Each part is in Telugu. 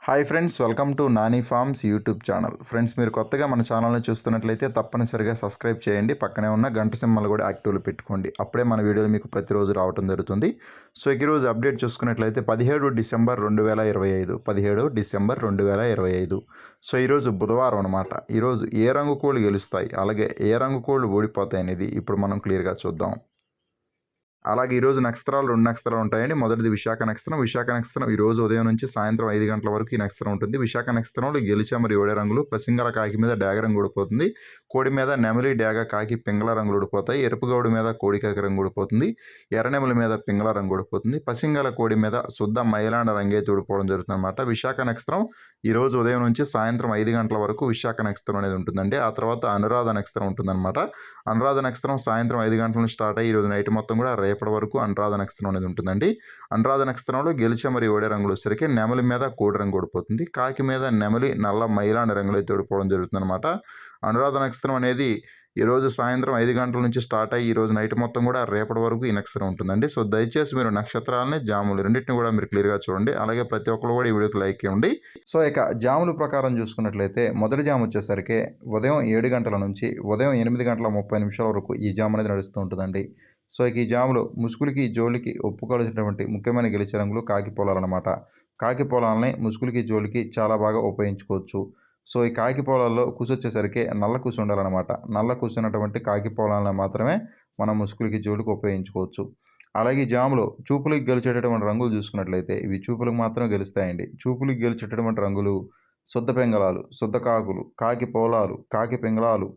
Hi friends, welcome to Nani forms YouTube channel. Friends, మీరు కొత్తగా మన ఛానల్ని చూస్తున్నట్లయితే తప్పనిసరిగా సబ్స్క్రైబ్ చేయండి. పక్కనే ఉన్న గంట సింబల్ కూడా యాక్టివ్లో పెట్టుకోండి. అప్పుడే మన వీడియోలు మీకు ప్రతిరోజు రావడం జరుగుతుంది. సో ఈరోజు అప్డేట్ చూసుకున్నట్లయితే 17 డిసెంబర్ 2025 17 డిసెంబర్ 2025. సో ఈరోజు బుధవారం అనమాట. ఈరోజు ఏ రంగు కోళ్ళు గెలుస్తాయి, అలాగే ఏ రంగు కోళ్ళు ఓడిపోతాయి అనేది ఇప్పుడు మనం క్లియర్గా చూద్దాం. అలాగే ఈరోజు నక్షత్రాలు 2 నక్షత్రాలు ఉంటాయండి. మొదటిది విశాఖ నక్షత్రం. విశాఖ నక్షత్రం ఈరోజు ఉదయం నుంచి సాయంత్రం 5 గంటల వరకు ఈ నక్షత్రం ఉంటుంది. విశాఖ నక్షత్రంలో గెలిచెమరి ఓడే రంగులు పసింగల కాకి మీద డాగ రంగు ఊడిపోతుంది. కోడి మీద నెమలి డాగ కాకి పింగళ రంగులు ఊడిపోతాయి. ఎరుపు గౌడి మీద కోడి కాకి రంగు ఊడిపోతుంది. ఎర్రనెమలి మీద పింగళ రంగు ఊడిపోతుంది. పసింగల కోడి మీద శుద్ధ మైలాండ రంగైతే ఊడిపోవడం జరుగుతుంది అనమాట. విశాఖ నక్షత్రం ఈరోజు ఉదయం నుంచి సాయంత్రం 5 గంటల వరకు విశాఖ నక్షత్రం అనేది ఉంటుందండి. ఆ తర్వాత అనురాధ నక్షత్రం ఉంటుందన్నమాట. అనురాధ నక్షత్రం సాయంత్రం 5 గంటల నుంచి స్టార్ట్ అయ్యి ఈరోజు నైట్ మొత్తం కూడా రేపటి వరకు అనురాధ నక్షత్రం అనేది ఉంటుందండి. అనురాధ నక్షత్రంలో గెలిచెమరి ఓడే రంగులు వచ్చేసరికి నెమలి మీద కోడి రంగు ఓడిపోతుంది. కాకి మీద నెమలి నల్ల మైలాండ రంగులు అయితే ఓడిపోవడం జరుగుతుంది అనమాట. అనురాధ నక్షత్రం అనేది ఈరోజు సాయంత్రం 5 గంటల నుంచి స్టార్ట్ అయ్యి ఈరోజు నైట్ మొత్తం కూడా రేపటి వరకు ఈ నక్షత్రం ఉంటుందండి. సో దయచేసి మీరు నక్షత్రాలని జాములు రెండింటిని కూడా మీరు క్లియర్గా చూడండి. అలాగే ప్రతి ఒక్కరు కూడా ఈ వీడియోకి లైక్ ఇవ్వండి. సో ఇక జాముల ప్రకారం చూసుకున్నట్లయితే మొదటి జాము వచ్చేసరికి ఉదయం 7 గంటల నుంచి ఉదయం 8 గంటల 30 నిమిషాల వరకు ఈ జాము అనేది నడుస్తూ ఉంటుందండి. సో ఇక ఈ జాములో ముసుగులకి జోలికి ఒప్పుకోవాల్సినటువంటి ముఖ్యమైన గెలిచే రంగులు కాకి పొలాలన్నమాట. కాకి పొలాలని ముసుగులకి జోలికి చాలా బాగా ఉపయోగించుకోవచ్చు. సో ఈ కాకి పొలాల్లో కుసు వచ్చేసరికి నల్ల కుసు ఉండాలన్నమాట. నల్ల కుసు ఉన్నటువంటి కాకి పొలాలను మాత్రమే మనం ముసుగులకి జోలికి ఉపయోగించుకోవచ్చు. అలాగే ఈ జాములో చూపులకు గెలిచేటటువంటి రంగులు చూసుకున్నట్లయితే ఇవి చూపులకు మాత్రం గెలుస్తాయండి. చూపులకు గెలిచేటటువంటి రంగులు శుద్ధ పింగళాలు, శుద్ధ కాకులు, కాకి పోలాలు, కాకి పింగళాలు,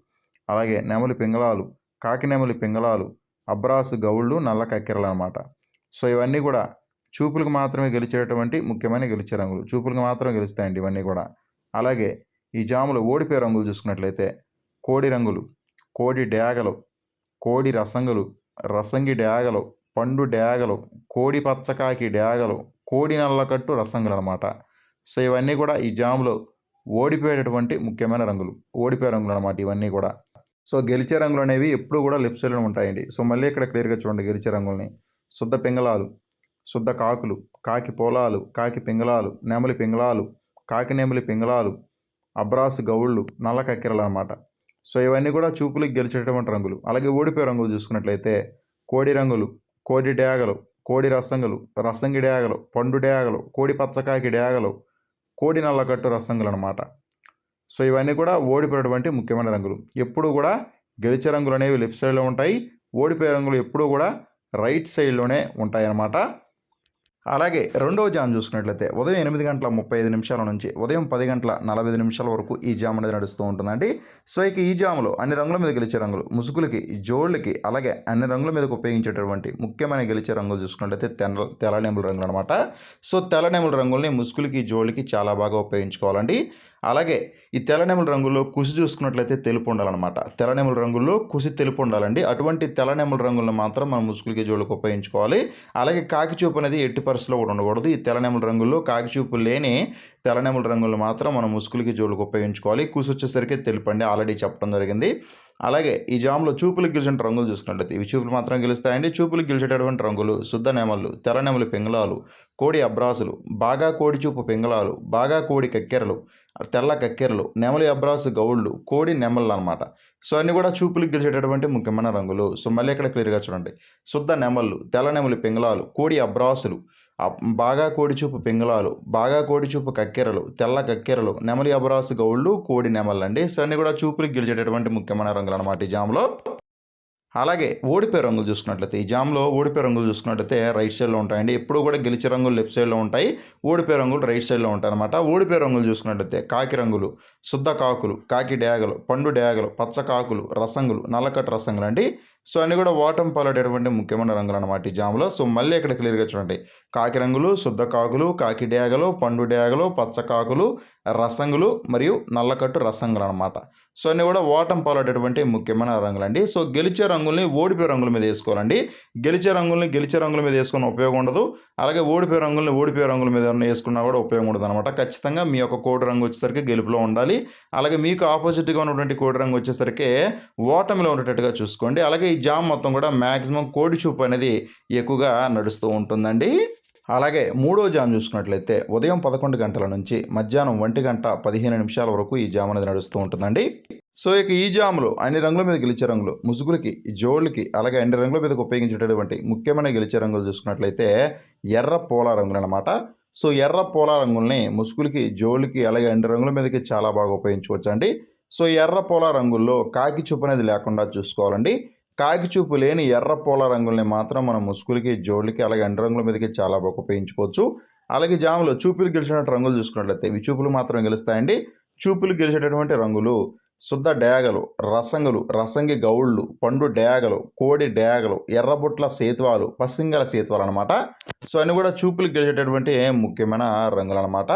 అలాగే నెమలి పింగళాలు, కాకి నెమలి పింగళాలు, అబ్రాసు గౌళ్ళు, నల్ల కక్కెరలు అనమాట. సో ఇవన్నీ కూడా చూపులకు మాత్రమే గెలిచేటువంటి ముఖ్యమైన గెలిచే రంగులు. చూపులకు మాత్రం గెలుస్తాయండి ఇవన్నీ కూడా. అలాగే ఈ జాములో ఓడిపోయే రంగులు చూసుకున్నట్లయితే కోడి రంగులు, కోడి డేగలు, కోడి రసంగులు, రసంగి డేగలు, పండు డేగలు, కోడి పచ్చకాకి డేగలు, కోడి నల్లకట్టు రసంగులు అనమాట. సో ఇవన్నీ కూడా ఈ జాములో ఓడిపోయేటటువంటి ముఖ్యమైన రంగులు, ఓడిపోయే రంగులు అనమాట ఇవన్నీ కూడా. సో గెలిచే రంగులు అనేవి ఎప్పుడు కూడా లెఫ్ట్ సైడ్లో ఉంటాయండి. సో మళ్ళీ ఇక్కడ క్లియర్గా చూడండి గెలిచే రంగుల్ని. శుద్ధ పింగళాలు, శుద్ధ కాకులు, కాకి పోలాలు, కాకి పింగళాలు, నెమలి పింగళాలు, కాకి నెమలి పింగళాలు, అబ్రాసు గౌళ్ళు, నల్ల కక్కెరలు అనమాట. సో ఇవన్నీ కూడా చూపులకు గెలిచేటటువంటి రంగులు. అలాగే ఓడిపోయే రంగులు చూసుకున్నట్లయితే కోడి రంగులు, కోడి డేగలు, కోడి రసంగులు, రసంగి డేగలు, పండు డేగలు, కోడి పచ్చకాకి డేగలు, కోడి నల్లకట్టు రసంగులు అనమాట. సో ఇవన్నీ కూడా ఓడిపోయేటువంటి ముఖ్యమైన రంగులు. ఎప్పుడు కూడా గెలిచే రంగులు అనేవి లెఫ్ట్ సైడ్లో ఉంటాయి. ఓడిపోయే రంగులు ఎప్పుడూ కూడా రైట్ సైడ్లోనే ఉంటాయి అన్నమాట. అలాగే రెండవ జామ్ చూసుకున్నట్లయితే ఉదయం 8 గంటల 35 నిమిషాల నుంచి ఉదయం 10 గంటల 45 నిమిషాల వరకు ఈ జామ్ అనేది నడుస్తూ ఉంటుందండి. సో ఇక ఈ జాములో అన్ని రంగుల మీద గెలిచే రంగులు, ముసుగులకి, జోళ్ళకి, అలాగే అన్ని రంగుల మీదకి ఉపయోగించేటటువంటి ముఖ్యమైన గెలిచే రంగులు చూసుకున్నట్లయితే తెల్లనెమల రంగులు అనమాట. సో తెల్లనెమల రంగుల్ని ముసుగులకి, జోళ్ళకి చాలా బాగా ఉపయోగించుకోవాలండి. అలాగే ఈ తెల్లనెమల రంగుల్లో కుసి చూసుకున్నట్లయితే తెలుపు ఉండాలన్నమాట. తెల్లనెమల రంగుల్లో కుసి తెలుపు ఉండాలండి. అటువంటి తెల్లనెమల రంగులను మాత్రం మనం ముసుగులకి, జోళ్ళకి ఉపయోగించుకోవాలి. అలాగే కాకి చూపు అనేది ఎట్టి పరిస్థితిలో కూడా ఉండకూడదు. ఈ తెల్లనెమల రంగుల్లో కాకి చూపు లేని తెల్లనెమల రంగులను మాత్రం మనం ముసుగులకి, జోళ్ళకి ఉపయోగించుకోవాలి. కుసి వచ్చేసరికి తెలుపండి, ఆల్రెడీ చెప్పడం జరిగింది. అలాగే ఈ జామ్లో చూపులకు గెలిచిన రంగులు చూసుకున్నట్లయితే ఇవి చూపులు మాత్రం గెలుస్తాయండి. చూపులకు గెలిచేటటువంటి రంగులు శుద్ధ నెమళ్ళు, తెల్లనెమలి పింగళాలు, కోడి అబ్రాసులు, బాగా కోడి చూపు పింగళాలు, బాగా కోడి కక్కెరలు, తెల్ల కక్కెరలు, నెమలి అబ్రాసు గౌళ్ళు, కోడి నెమళ్ళు అనమాట. సో అన్నీ కూడా చూపులకు గెలిచేటటువంటి ముఖ్యమైన రంగులు. సో మళ్ళీ ఇక్కడ క్లియర్గా చూడండి. శుద్ధ నెమళ్ళు, తెల్ల నెమలి పింగళాలు, కోడి అబ్రాసులు, బాగా కోడి చూపు పింగళాలు, బాగా కోడి చూపు కక్కెరలు, తెల్ల కక్కెరలు, నెమలి అబ్రాసు గౌళ్ళు, కోడి నెమళ్ళు అండి. సో అన్నీ కూడా చూపులకు గెలిచేటటువంటి ముఖ్యమైన రంగులు అనమాట ఈ జామ్లో. అలాగే ఓడిపోయే రంగులు చూసుకున్నట్లయితే ఈ జామ్లో ఓడిపోయే రంగులు చూసుకున్నట్లయితే రైట్ సైడ్లో ఉంటాయండి. ఎప్పుడు కూడా గెలిచే రంగులు లెఫ్ట్ సైడ్లో ఉంటాయి. ఓడిపోయే రంగులు రైట్ సైడ్లో ఉంటాయి అనమాట. ఓడిపోయే రంగులు చూసుకున్నట్లయితే కాకి రంగులు, శుద్ధ కాకులు, కాకి డేగలు, పండు డేగలు, పచ్చ కాకులు, రసంగులు, నల్లకట్టు రసంగులు అండి. సో అన్నీ కూడా ఓటమి పాలటటువంటి ముఖ్యమైన రంగులు అనమాట ఈ జామ్లో. సో మళ్ళీ ఇక్కడ క్లియర్గా చూడండి. కాకి రంగులు, శుద్ధ కాకులు, కాకి డేగలు, పండు డేగలు, పచ్చ కాకులు, రసంగులు మరియు నల్లకట్టు రసంగులు అనమాట. సో అన్నీ కూడా ఓటమి పాలటటువంటి ముఖ్యమైన రంగులండి. సో గెలిచే రంగుల్ని ఓడిపోయే రంగుల మీద వేసుకోవాలండి. గెలిచే రంగుల మీద వేసుకున్న ఉపయోగం ఉండదు. అలాగే ఓడిపోయే రంగుల మీద వేసుకున్నా కూడా ఉపయోగం ఉండదు అనమాట. ఖచ్చితంగా మీ యొక్క కోడి రంగు వచ్చేసరికి గెలుపులో ఉండాలి. అలాగే మీకు ఆపోజిట్గా ఉన్నటువంటి కోడి రంగు వచ్చేసరికి ఓటమిలో ఉండేటట్టుగా చూసుకోండి. అలాగే ఈ జామ్ మొత్తం కూడా మ్యాక్సిమం కోడి చూపు అనేది ఎక్కువగా నడుస్తూ ఉంటుందండి. అలాగే మూడో జామ్ చూసుకున్నట్లయితే ఉదయం 11 గంటల నుంచి మధ్యాహ్నం 1:15 వరకు ఈ జామ్ అనేది నడుస్తూ ఉంటుందండి. సో ఇక ఈ జాములో అన్ని రంగుల మీద గెలిచే రంగులు ముసుగులకి, జోళ్ళకి, అలాగే అన్ని రంగుల మీదకి ఉపయోగించేటటువంటి ముఖ్యమైన గెలిచే రంగులు చూసుకున్నట్లయితే ఎర్ర పోలా రంగులు అనమాట. సో ఎర్ర పోలా రంగుల్ని ముసుగులకి, జోళ్ళకి, అలాగే అన్ని రంగుల మీదకి చాలా బాగా ఉపయోగించుకోవచ్చండి. సో ఎర్ర పోలా రంగుల్లో కాకి చూపు అనేది లేకుండా చూసుకోవాలండి. కాకి చూపు లేని ఎర్ర పోల రంగుల్ని మాత్రం మనం ముసుగులకి, జోళ్ళకి, అలాగే అన్ని రంగుల మీదకి చాలా బాగా ఉపయోగించుకోవచ్చు. అలాగే జాములో చూపులు గెలిచినటువంటి రంగులు చూసుకున్నట్లయితే ఇవి చూపులు మాత్రం గెలుస్తాయండి. చూపులు గెలిచేటటువంటి రంగులు శుద్ధ డేగలు, రసంగులు, రసంగి గౌళ్ళు, పండు డేగలు, కోడి డేగలు, ఎర్రబుట్ల సేతువాలు, పసింగల సేతువాలు అనమాట. సో అన్ని కూడా చూపులు గెలిచేటటువంటి ముఖ్యమైన రంగులు అనమాట.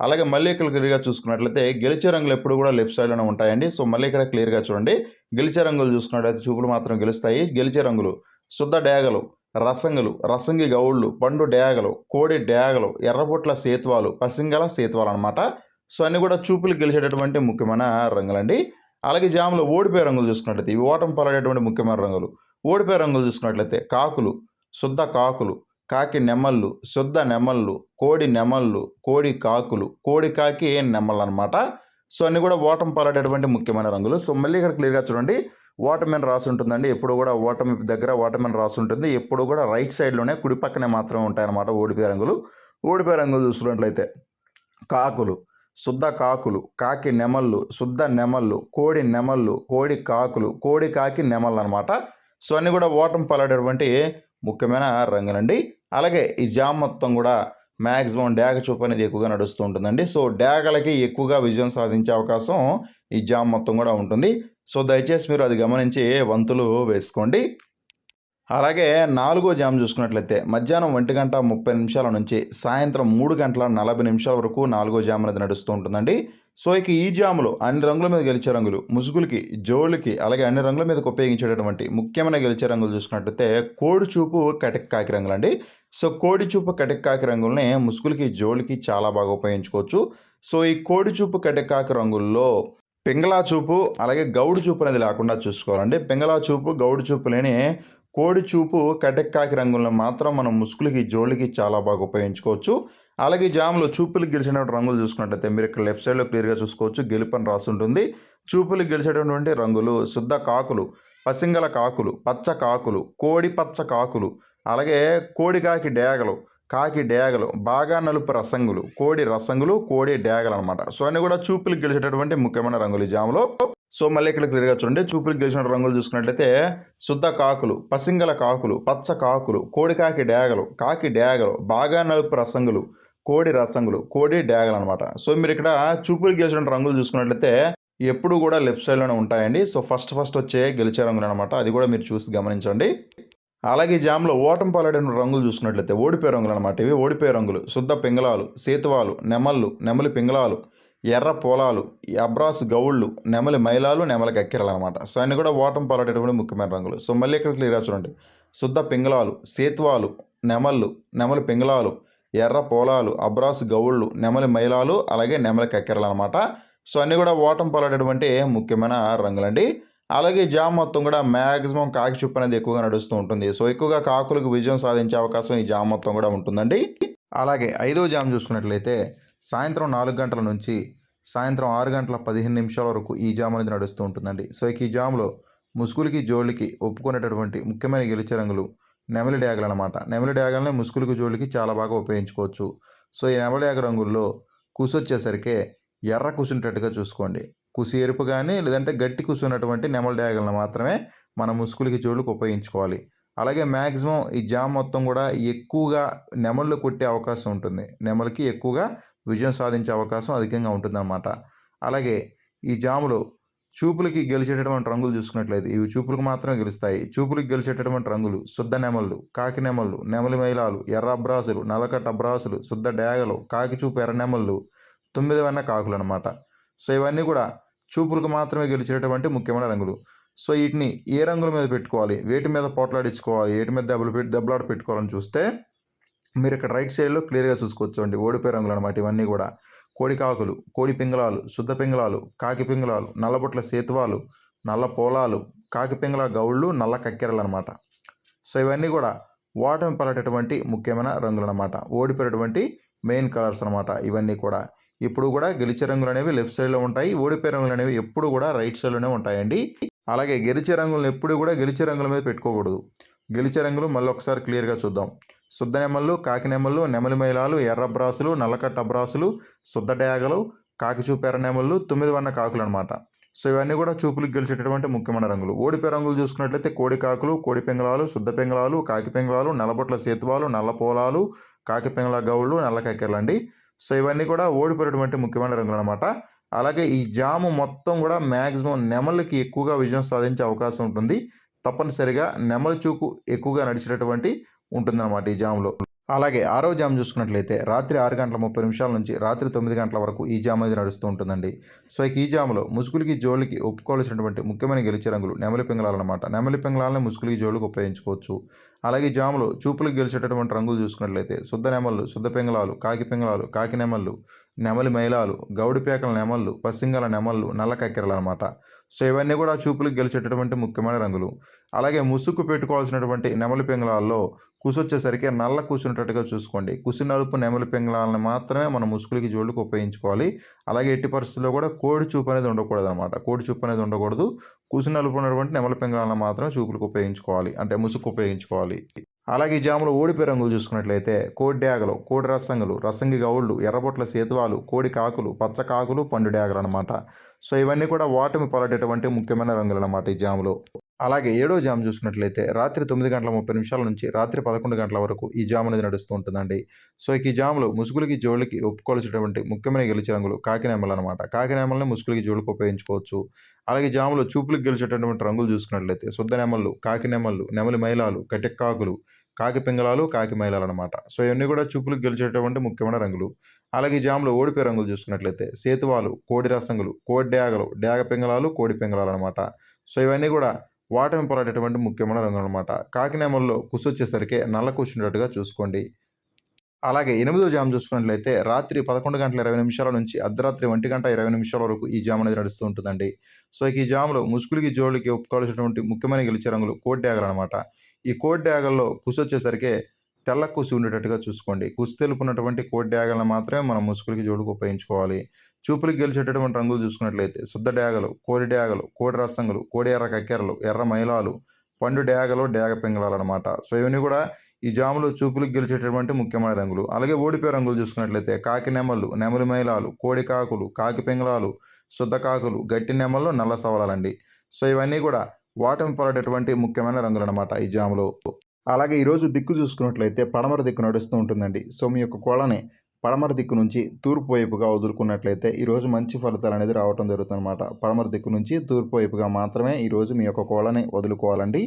అలాగే మళ్ళీ ఇక్కడ క్లియర్గా చూసుకున్నట్లయితే గెలిచే రంగులు ఎప్పుడు కూడా లెఫ్ట్ సైడ్లోనే ఉంటాయండి. సో మళ్ళీ ఇక్కడ క్లియర్గా చూడండి. గెలిచే రంగులు చూసుకున్నట్లయితే చూపులు మాత్రం గెలుస్తాయి. గెలిచే రంగులు శుద్ధ డేగలు, రసంగులు, రసంగి గౌళ్ళు, పండు డేగలు, కోడి డేగలు, ఎర్రబొట్ల సేతువాలు, పసింగల సేతువాలు అనమాట. సో అన్ని కూడా చూపులు గెలిచేటటువంటి ముఖ్యమైన రంగులండి. అలాగే జాములో ఓడిపోయే రంగులు చూసుకున్నట్లయితే ఇవి ఓటమి పాలయ్యేటువంటి ముఖ్యమైన రంగులు. ఓడిపోయే రంగులు చూసుకున్నట్లయితే కాకులు, శుద్ధ కాకులు, కాకి నెమళ్ళు, శుద్ధ నెమళ్ళు, కోడి నెమళ్ళు, కోడి కాకులు, కోడి కాకి నెమళ్ళు అనమాట. సో అన్ని కూడా ఓటమి పాలయ్యేటటువంటి ముఖ్యమైన రంగులు. సో మళ్ళీ ఇక్కడ క్లియర్గా చూడండి. ఓటమి అని రాసి ఉంటుందండి. ఎప్పుడు కూడా ఓటమి దగ్గర ఓటమి అని రాసి ఉంటుంది. ఎప్పుడు కూడా రైట్ సైడ్లోనే కుడి పక్కనే మాత్రమే ఉంటాయన్నమాట ఓడిపోయే రంగులు. ఓడిపోయే రంగులు చూసుకున్నట్లయితే కాకులు, శుద్ధ కాకులు, కాకి నెమళ్ళు, శుద్ధ నెమళ్ళు, కోడి నెమళ్ళు, కోడి కాకులు, కోడి కాకి నెమళ్ళు అనమాట. సో అన్నీ కూడా ఓటమి పాలయ్యేటటువంటి ముఖ్యమైన రంగులండి. అలాగే ఈ జామ్ మొత్తం కూడా మ్యాక్సిమం డ్యాగ చూపు అనేది ఎక్కువగా నడుస్తూ ఉంటుందండి. సో డ్యాగలకి ఎక్కువగా విజయం సాధించే అవకాశం ఈ జామ్ మొత్తం కూడా ఉంటుంది. సో దయచేసి మీరు అది గమనించి వంతులు వేసుకోండి. అలాగే నాలుగో జామ్ చూసుకున్నట్లయితే మధ్యాహ్నం 1:30 నుంచి సాయంత్రం 3:40 వరకు నాలుగో జామ్ అనేది నడుస్తూ ఉంటుందండి. సో ఇక ఈ జాములో అన్ని రంగుల మీద గెలిచే రంగులు ముసుగులకి, జోళ్ళకి, అలాగే అన్ని రంగుల మీదకి ఉపయోగించేటటువంటి ముఖ్యమైన గెలిచే రంగులు చూసుకున్నట్లయితే కోడి చూపు, కటిక కాకి రంగులు అండి. సో కోడి చూపు, కటిక కాకి రంగుల్ని ముసుగులకి, జోళ్ళకి చాలా బాగా ఉపయోగించుకోవచ్చు. సో ఈ కోడి చూపు, కటిక కాకి రంగుల్లో పింగళా చూపు, అలాగే గౌడు చూపు అనేది లేకుండా చూసుకోవాలండి. పింగళా చూపు, గౌడు చూపు లేని కోడి చూపు, కటెక్కాకి రంగులను మాత్రం మనం ముసుగులకి, జోళ్ళకి చాలా బాగా ఉపయోగించుకోవచ్చు. అలాగే జామ్లో చూపులకు గెలిచినటువంటి రంగులు చూసుకున్నట్లయితే మీరు ఇక్కడ లెఫ్ట్ సైడ్లో క్లియర్గా చూసుకోవచ్చు. గెలుపని రాసి ఉంటుంది. చూపులకు గెలిచేటటువంటి రంగులు శుద్ధ కాకులు, పసింగల కాకులు, పచ్చ కాకులు, కోడి పచ్చ కాకులు, అలాగే కోడికాకి డేగలు, కాకి డేగలు, బాగా నలుపు రసంగులు, కోడి రసంగులు, కోడి డేగలు అనమాట. సో అన్నీ కూడా చూపులకు గెలిచేటటువంటి ముఖ్యమైన రంగులు ఈ జాములో. సో మళ్ళీ ఇక్కడ క్లియర్గా చూడండి. చూపులకు గెలిచిన రంగులు చూసుకున్నట్లయితే శుద్ధ కాకులు, పసింగల కాకులు, పచ్చ కాకులు, కోడి కాకి డేగలు, కాకి డేగలు, బాగా నలుపు రసంగులు, కోడి రసంగులు, కోడి డేగలు అనమాట. సో మీరు ఇక్కడ చూపులకు గెలిచిన రంగులు చూసుకున్నట్లయితే ఎప్పుడు కూడా లెఫ్ట్ సైడ్లోనే ఉంటాయండి. సో ఫస్ట్ వచ్చే గెలిచే రంగులు అనమాట. అది కూడా మీరు చూసి గమనించండి. అలాగే జామ్లో ఓటమి పాలైన రంగులు చూసుకున్నట్లయితే ఓడిపోయే రంగులు అనమాట. ఇవి ఓడిపోయే రంగులు శుద్ధ పింగళాలు, సేతువాలు, నెమళ్ళు, నెమలి పింగళాలు, ఎర్ర పొలాలు, అబ్రాసు గౌళ్ళు, నెమలి మైలాలు, నెమలి కక్కెరలు అనమాట. సో అన్నీ కూడా ఓటమి పాలైనటువంటి ముఖ్యమైన రంగులు. సో మళ్ళీ ఇక్కడ క్లియర్గా చూడండి. శుద్ధ పింగళాలు, సేతువాలు, నెమళ్ళు, నెమలి పింగళాలు, ఎర్ర పోలాలు, అబ్రాసు గౌళ్ళు, నెమలి మైలాలు, అలాగే నెమలి కక్కెరలు అనమాట. సో అన్నీ కూడా ఓటమి పాలైనటువంటి ముఖ్యమైన రంగులండి. అలాగే జామ్ మొత్తం కూడా మ్యాక్సిమం కాకి చూపు అనేది ఎక్కువగా నడుస్తూ ఉంటుంది. సో ఎక్కువగా కాకులకు విజయం సాధించే అవకాశం ఈ జామ్ మొత్తం కూడా ఉంటుందండి. అలాగే ఐదో జామ్ చూసుకున్నట్లయితే సాయంత్రం 4 గంటల నుంచి సాయంత్రం 6:15 వరకు ఈ జామ్ అనేది నడుస్తూ ఉంటుందండి. సో ఈ జామ్లో ముసుగులకి, జోళ్ళకి ఒప్పుకునేటటువంటి ముఖ్యమైన గెలిచే రంగులు నెమలి డ్యాగలు అనమాట. నెమలి డ్యాగల్ని ముసుగులకి, జోళ్ళకి చాలా బాగా ఉపయోగించుకోవచ్చు. సో ఈ నెమలి డ్యాగ రంగుల్లో కుసు వచ్చేసరికి ఎర్ర కుసునేటట్టుగా చూసుకోండి. కుసి ఎరుపు కానీ లేదంటే గట్టి కుసున్నటువంటి నెమలి డ్యాగలను మాత్రమే మన ముసుగులకి, జోళ్ళకి ఉపయోగించుకోవాలి. అలాగే మ్యాక్సిమం ఈ జామ్ మొత్తం కూడా ఎక్కువగా నెమళ్ళు కొట్టే అవకాశం ఉంటుంది. నెమలికి ఎక్కువగా విజయం సాధించే అవకాశం అధికంగా ఉంటుందన్నమాట. అలాగే ఈ జాములో చూపులకి గెలిచేటటువంటి రంగులు చూసుకున్నట్లయితే ఇవి చూపులకు మాత్రమే గెలుస్తాయి. చూపులకు గెలిచేటటువంటి రంగులు శుద్ధ నెమళ్ళు, కాకి నెమళ్ళు, నెమలి మైలాలు, ఎర్ర అబ్రాసులు, నల్లకట్ట అబ్రాసులు, శుద్ధ డేగలు, కాకి చూపు ఎర్ర నెమళ్ళు, 9 వెన్న కాకులు అనమాట. సో ఇవన్నీ కూడా చూపులకు మాత్రమే గెలిచేటటువంటి ముఖ్యమైన రంగులు. సో వీటిని ఏ రంగుల మీద పెట్టుకోవాలి, వేటి మీద పోట్లాడించుకోవాలి, వేటి మీద దెబ్బలాట పెట్టుకోవాలని చూస్తే మీరు ఇక్కడ రైట్ సైడ్లో క్లియర్గా చూసుకోవచ్చు అండి. ఓడిపోయే రంగులు అనమాట ఇవన్నీ కూడా. కోడి కాకులు, కోడి పింగళాలు, శుద్ధ పింగళాలు, కాకి పింగళాలు, నల్లబొట్ల సేతువాలు, నల్ల పోలాలు, కాకి పింగళ గౌళ్ళు, నల్ల కక్కెరలు అనమాట. సో ఇవన్నీ కూడా ఓటమి పడేటటువంటి ముఖ్యమైన రంగులన్నమాట. ఓడిపోయేటువంటి మెయిన్ కలర్స్ అనమాట ఇవన్నీ కూడా. ఇప్పుడు కూడా గెలిచే రంగులనేవి లెఫ్ట్ సైడ్‌లో ఉంటాయి. ఓడిపోయే రంగులనేవి ఎప్పుడు కూడా రైట్ సైడ్‌లోనే ఉంటాయండి. అలాగే గెలిచే రంగులను ఎప్పుడు కూడా గెలిచే రంగుల మీద పెట్టుకోకూడదు. గెలిచే రంగులు మళ్ళొకసారి క్లియర్‌గా చూద్దాం. శుద్ధ నెమళ్ళు, కాకి నెమళ్ళు, నెమలి మైలాలు, ఎర్ర అబ్రాసులు, నల్లకట్ట అబ్రాసులు, శుద్ధ డేగలు, కాకిచూపు ఎర్ర నెమళ్ళు, 9 వర్ణ కాకులనమాట. సో, ఇవన్నీ కూడా చూపులకు గెలిచేటటువంటి ముఖ్యమైన రంగులు. ఓడిపోయే రంగులు చూసుకున్నట్లయితే కోడి కాకులు, కోడి పెంగళాలు, శుద్ధ పెంగళాలు, కాకి పెంగళాలు, నల్లబొట్ల సేతువాలు, నల్ల పోలాలు, కాకి పెంగళ గౌళ్ళు, నల్ల కక్కెరలండి. సో, ఇవన్నీ కూడా ఓడిపోయేటువంటి ముఖ్యమైన రంగులనమాట. అలాగే ఈ జాము మొత్తం కూడా మ్యాక్సిమం నెమళ్ళకి ఎక్కువగా విజయం సాధించే అవకాశం ఉంటుంది. తప్పనిసరిగా నెమలి చూపు ఎక్కువగా నడిచేటటువంటి ఉంటుందన్నమాట ఈ జామ్‌లో. అలాగే ఆరో జామ్ చూసుకున్నట్లయితే రాత్రి 6:30 నుంచి రాత్రి 9 గంటల వరకు ఈ జామ్ అనేది నడుస్తూ ఉంటుందండి. సో, ఇక ఈ జామ్‌లో ముసుగులకి, జోళ్ళకి ఒప్పుకోవాల్సినటువంటి ముఖ్యమైన గెలిచే రంగులు నెమలి పింగళాలన్నమాట. నెమలి పింగళాలని ముసుగులకి, జోళ్ళకి ఉపయోగించుకోవచ్చు. అలాగే ఈ జామ్‌లో చూపులకు గెలిచేటటువంటి రంగులు చూసుకున్నట్లయితే శుద్ధ నెమళ్ళు, శుద్ధ పింగళాలు, కాకి పింగళాలు, కాకి నెమళ్ళు, నెమలి మైలాలు, గౌడి పేకల నెమళ్ళు, పసింగల నెమళ్ళు, నల్ల కక్కెరలనమాట. సో, ఇవన్నీ కూడా చూపులకు గెలిచేటటువంటి ముఖ్యమైన రంగులు. అలాగే ముసుగు పెట్టుకోవాల్సినటువంటి నెమలి పింగళాల్లో కుసొచ్చేసరికి నల్ల కుసునేటట్టుగా చూసుకోండి. కుసు నలుపు నెమలి పింగళాలను మాత్రమే మనం ముసుగులకి, జోళ్ళకి ఉపయోగించుకోవాలి. అలాగే ఎట్టి పరిస్థితుల్లో కూడా కోడి చూపు అనేది ఉండకూడదనమాట. కోడి చూపు అనేది ఉండకూడదు. కుసు నలుపు ఉన్నటువంటి నెమలి పింగళాలను మాత్రమే చూపులకు ఉపయోగించుకోవాలి. అంటే ముసుగుకు ఉపయోగించుకోవాలి. అలాగే ఈ జాములో ఓడిపోయే రంగులు చూసుకున్నట్లయితే కోడి డేగలు, కోడి రసంగులు, రసంగి గౌళ్ళు, ఎర్రబొట్ల సేతువాలు, కోడి కాకులు, పచ్చ కాకులు, పండు డేగలు అనమాట. సో, ఇవన్నీ కూడా ఓటమి పాలయ్యేటువంటి ముఖ్యమైన రంగులన్నమాట ఈ జాములో. అలాగే ఏడో జామ్ చూసుకున్నట్లయితే రాత్రి 9:30 నుంచి రాత్రి 11 గంటల వరకు ఈ జామ్ అనేది నడుస్తూ ఉంటుందండి. సో, ఇక ఈ జామ్‌లో ముసుగులకి, జోళ్ళకి ఒప్పుకోవాల్సినటువంటి ముఖ్యమైన గెలిచే రంగులు కాకి నెమలనమాట. కాకి నెమలని ముసుగులకి, జోళ్ళకి ఉపయోగించుకోవచ్చు. అలాగే జామ్‌లో చూపులకు గెలిచేటటువంటి రంగులు చూసుకున్నట్లయితే శుద్ధ నెమళ్ళు, కాకి నెమళ్ళు, నెమలి మైలాలు, కటిక్కాకులు, కాకి పింగళాలు, కాకి మైలాలనమాట. సో, ఇవన్నీ కూడా చూపులకు గెలిచేటటువంటి ముఖ్యమైన రంగులు. అలాగే ఈ జామ్‌లో ఓడిపోయే రంగులు చూసుకున్నట్లయితే సేతువాలు, కోడి రసంగులు, కోడి డేగలు, డేగ పింగళాలు, కోడి పింగళాలనమాట. సో, ఇవన్నీ కూడా ఓటమి పాలయ్యేటటువంటి ముఖ్యమైన రంగులనమాట. కాకి నెమల్లో కుసొచ్చేసరికి నల్ల కూర్చునేటట్టుగా చూసుకోండి. అలాగే ఎనిమిదో జామ్ చూసుకున్నట్లయితే రాత్రి 11:20 నుంచి అర్ధరాత్రి 1:20 వరకు ఈ జామ్ అనేది నడుస్తూ ఉంటుందండి. సో, ఇక ఈ జామ్‌లో ముసుగులకి, జోళ్ళకి ఒప్పుకోవాల్సినటువంటి ముఖ్యమైన గెలిచే రంగులు కోడి డేగలనమాట. ఈ కోడి డేగల్లో కుసొచ్చేసరికి తెల్ల కుసు ఉండేటట్టుగా చూసుకోండి. కుసు తెలుపున్నటువంటి కోడి డేగలను మాత్రమే మనం ముసుగులకి, జోళ్ళకి ఉపయోగించుకోవాలి. చూపులకు గెలిచేటటువంటి రంగులు చూసుకున్నట్లయితే శుద్ధ డేగలు, కోడి రసంగులు, కోడి ఎర్ర కక్కెరలు, ఎర్ర మైలాలు, పండు డేగలు, డేగ పింగళాలనమాట. సో, ఇవన్నీ కూడా ఈ జాములో చూపులకు గెలిచేటటువంటి ముఖ్యమైన రంగులు. అలాగే ఓడిపోయే రంగులు చూసుకున్నట్లయితే కాకి నెమళ్ళు, నెమలి మైలాలు, కోడి కాకులు, కాకి పింగళాలు, శుద్ధ కాకులు, గట్టి నెమళ్ళు, నల్ల సవలాలండి. సో, ఇవన్నీ కూడా ఓటమి పాలయ్యేటటువంటి ముఖ్యమైన రంగులనమాట ఈ జాములో. అలాగే ఈరోజు దిక్కు చూసుకున్నట్లయితే పడమర దిక్కు నడుస్తూ ఉంటుందండి. సో, మీ యొక్క కోళ్ళని పడమర దిక్కు నుంచి తూర్పు వైపుగా వదులుకున్నట్లయితే ఈరోజు మంచి ఫలితాలనేది రావటం జరుగుతుందనమాట. పడమర దిక్కు నుంచి తూర్పు వైపుగా మాత్రమే ఈరోజు మీ యొక్క కోళ్ళని వదులుకోవాలండి.